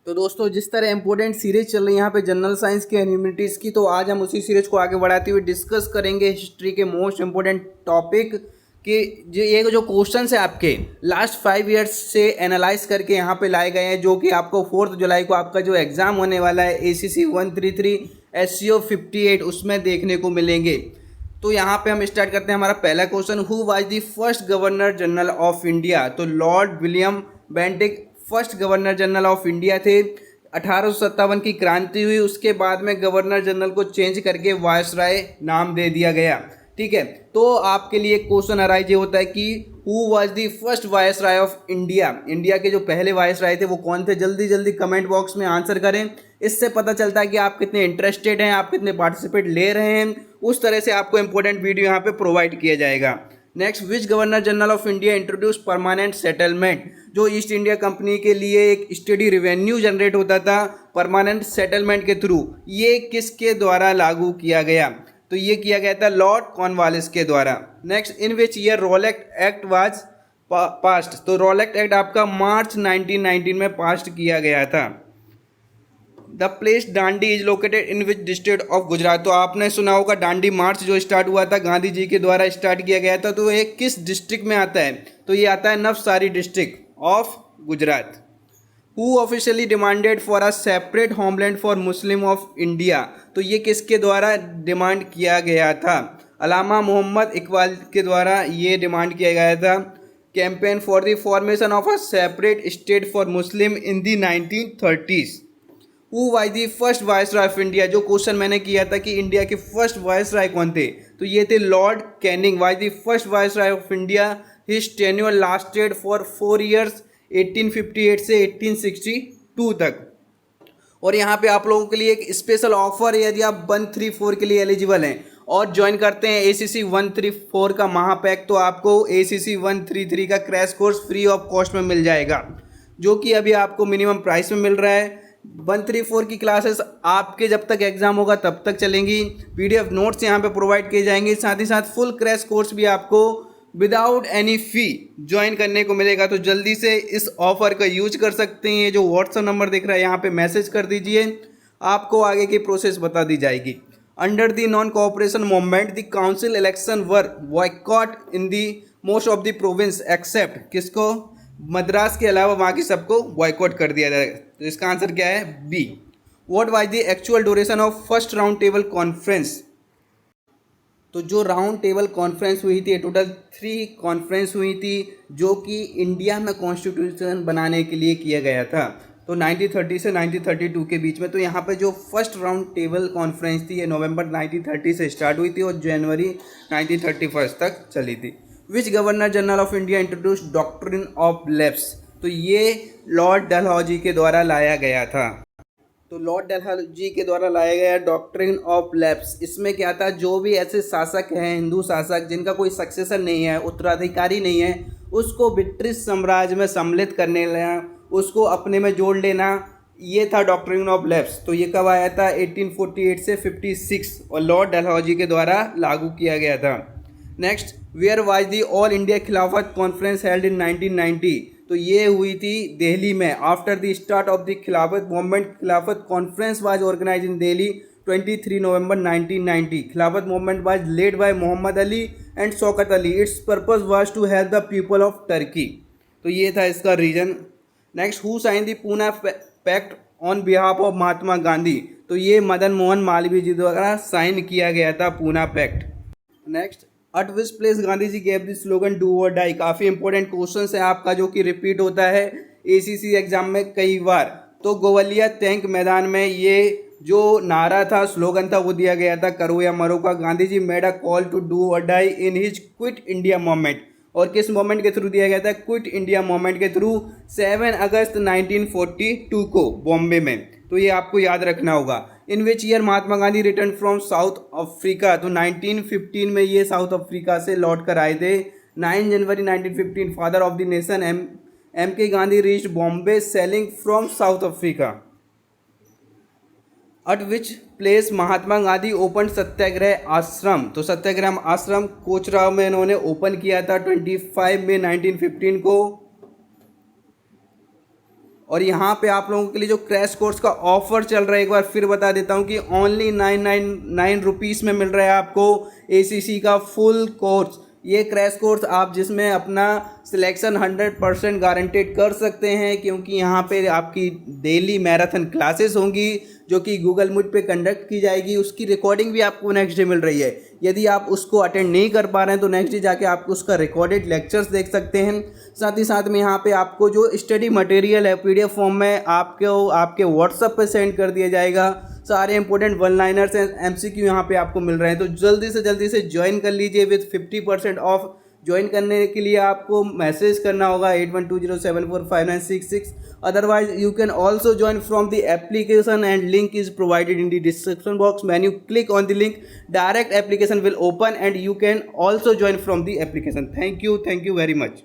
तो दोस्तों जिस तरह इंपॉर्टेंट सीरीज चल रही है यहाँ पे जनरल साइंस की एंड ह्यूमैनिटीज़ की, तो आज हम उसी सीरीज को आगे बढ़ाते हुए डिस्कस करेंगे हिस्ट्री के मोस्ट इंपॉर्टेंट टॉपिक कि जो ये जो क्वेश्चंस है आपके लास्ट 5 ईयर्स से एनालाइज करके यहाँ पे लाए गए हैं, जो कि आपको 4 जुलाई को आपका जो एग्ज़ाम होने वाला है ACC 133 SCO 58 उसमें देखने को मिलेंगे। तो यहाँ पे हम स्टार्ट करते हैं हमारा पहला question, who was the first governor general of India. तो Lord William Bentinck first governor general of India थे। 1857 की क्रांति हुई, उसके बाद में गवर्नर जनरल को चेंज करके वायसराय नाम दे दिया गया। ठीक है, तो आपके लिए क्वेश्चन अराइज होता है कि who was the first viceroy of India. India के जो पहले वायसराय थे वो कौन थे, जल्दी जल्दी कमेंट बॉक्स में आंसर करें। इससे पता चलता है कि आप कितने इंटरेस्टेड हैं, आप कितने पार्टिसिपेट ले रहे हैं। उस तरह से आपको इंपॉर्टेंट वीडियो यहाँ पे प्रोवाइड किया जाएगा। Next, which governor general of India introduce permanent settlement. जो ईस्ट इंडिया कंपनी के लिए एक स्टडी रेवेन्यू जनरेट होता था परमानेंट सेटलमेंट के थ्रू, ये किसके द्वारा लागू किया गया। तो ये किया गया था लॉर्ड कॉर्नवालिस के द्वारा। Next, in which year रोलेक्ट act was passed. तो रोलेक्ट एक्ट आपका मार्च 1919 में पास्ड किया गया था। The place Dandi is located in which district of Gujarat. तो आपने सुना होगा दांडी मार्च जो स्टार्ट हुआ था गांधी जी के द्वारा स्टार्ट किया गया था, तो ये किस डिस्ट्रिक्ट में आता है। तो ये आता है Navsari district of Gujarat. Who officially demanded for a separate homeland for Muslim of India. तो ये किसके द्वारा डिमांड किया गया था। अलामा मोहम्मद इकबाल के द्वारा ये डिमांड किया गया था। Campaign for the formation of a separate state for Muslim in the 1930s। Who was the first viceroy of India. जो क्वेश्चन मैंने किया था कि इंडिया के फर्स्ट वायसराय कौन थे, तो ये थे Lord Canning was the first viceroy of India. His tenure lasted for 4 years 1858 से 1862 तक। और यहाँ पे आप लोगों के लिए एक स्पेशल ऑफर है, यदि आप 134 के लिए एलिजिबल हैं और ज्वाइन करते हैं ACC 134 का महापैक, तो आपको ACC 133 का crash course free of cost में मिल जाएगा, जो कि अभी आपको मिनिमम प्राइस में मिल रहा है। 134 की क्लासेस आपके जब तक एग्जाम होगा तब तक चलेंगी। PDF नोट्स यहाँ पे प्रोवाइड किए जाएंगे, साथ ही साथ फुल क्रैश कोर्स भी आपको विदाउट एनी फी ज्वाइन करने को मिलेगा। तो जल्दी से इस ऑफर का यूज कर सकते हैं। जो व्हाट्सएप नंबर दिख रहा है यहाँ पे मैसेज कर दीजिए, आपको आगे की प्रोसेस बता दी जाएगी। Under the non cooperation movement the council election were boycott in the most of the province except किसको, मद्रास के अलावा बाकी सबको बॉयकॉट कर दिया जाएगा। तो इसका आंसर क्या है, B. What was the actual duration of first round table conference. तो जो राउंड टेबल कॉन्फ्रेंस हुई थी, टोटल 3 कॉन्फ्रेंस हुई थी, जो कि इंडिया में कॉन्स्टिट्यूशन बनाने के लिए किया गया था। तो 1930 से 1932 के बीच में। तो यहाँ पे जो फर्स्ट राउंड टेबल कॉन्फ्रेंस थी ये नवंबर 1930 से स्टार्ट हुई थी और जनवरी 1931 तक चली थी। Which governor general of India introduce doctrine of lapse. तो ये लॉर्ड डलहौजी के द्वारा लाया गया था। तो लॉर्ड डलहौजी के द्वारा लाया गया डॉक्ट्रिन ऑफ लैप्स। इसमें क्या था, जो भी ऐसे शासक हैं, हिंदू शासक जिनका कोई सक्सेसर नहीं है, उत्तराधिकारी नहीं है, उसको ब्रिटिश साम्राज्य में सम्मिलित करने लेना, उसको अपने में जोड़ लेना, ये था डॉक्ट्रिन ऑफ लैप्स। तो ये कब आया था, 1848 से 56 और लॉर्ड डलहौजी के द्वारा लागू किया गया था। Next, where was the all India Khilafat conference held in 1990। तो ये हुई थी दिल्ली में। After the start of the Khilafat movement, Khilafat conference was organise in Delhi 23 November 1990। Khilafat movement was led by Mohammad Ali and Shaukat Ali. Its purpose was to help the people of Turkey. तो ये था इसका reason. Next, who sign the Poona pact on behalf of Mahatma Gandhi. तो ये मदन मोहन मालवीय जी द्वारा sign किया गया था Poona pact. Next, at which place Gandhi ji gave the slogan do or die. काफ़ी इंपॉर्टेंट क्वेश्चन है आपका, जो कि रिपीट होता है ACC एग्जाम में कई बार। तो गोवलिया टैंक मैदान में ये जो नारा था, स्लोगन था, वो दिया गया था करो या मरो का। Gandhi ji made a call to do or die in his quit India movement. और किस मूवमेंट के थ्रू दिया गया था, क्विट इंडिया मूवमेंट के थ्रू 7 अगस्त 1942 को बॉम्बे में। तो ये आपको याद रखना होगा। In which year Mahatma Gandhi return from South Africa. तो 1915 में ये साउथ अफ्रीका से लौट कर आए थे। 9 जनवरी 1915 father of the nation M K Gandhi reached Bombay sailing from South Africa. At which place Mahatma Gandhi open Satyagraha Ashram. तो सत्याग्रह आश्रम कोचराव में इन्होंने ओपन किया था 25 मई 1915 को। और यहाँ पे आप लोगों के लिए जो क्रैश कोर्स का ऑफर चल रहा है एक बार फिर बता देता हूँ कि ओनली 999 रुपीज़ में मिल रहा है आपको ACC का फुल कोर्स। ये क्रैश कोर्स आप जिसमें अपना सिलेक्शन 100% गारंटेड कर सकते हैं, क्योंकि यहाँ पे आपकी डेली मैराथन क्लासेस होंगी जो कि गूगल मीट पे कंडक्ट की जाएगी। उसकी रिकॉर्डिंग भी आपको नेक्स्ट डे मिल रही है। यदि आप उसको अटेंड नहीं कर पा रहे हैं तो नेक्स्ट डे जाके आप उसका रिकॉर्डेड लेक्चर्स देख सकते हैं। साथ ही साथ में यहाँ पे आपको जो स्टडी मटेरियल है PDF फॉर्म में आपको आपके व्हाट्सएप पे सेंड कर दिया जाएगा। सारे इंपॉर्टेंट वन लाइनर्स हैं, MCQ यहाँ पे आपको मिल रहे हैं। तो जल्दी से ज्वाइन कर लीजिए विद 50% ऑफ। ज्वाइन करने के लिए आपको मैसेज करना होगा 8120745966। Otherwise you can also join from the application and link is provided in the description box. When you click on the link, direct application will open and you can also join from the application. Thank you very much.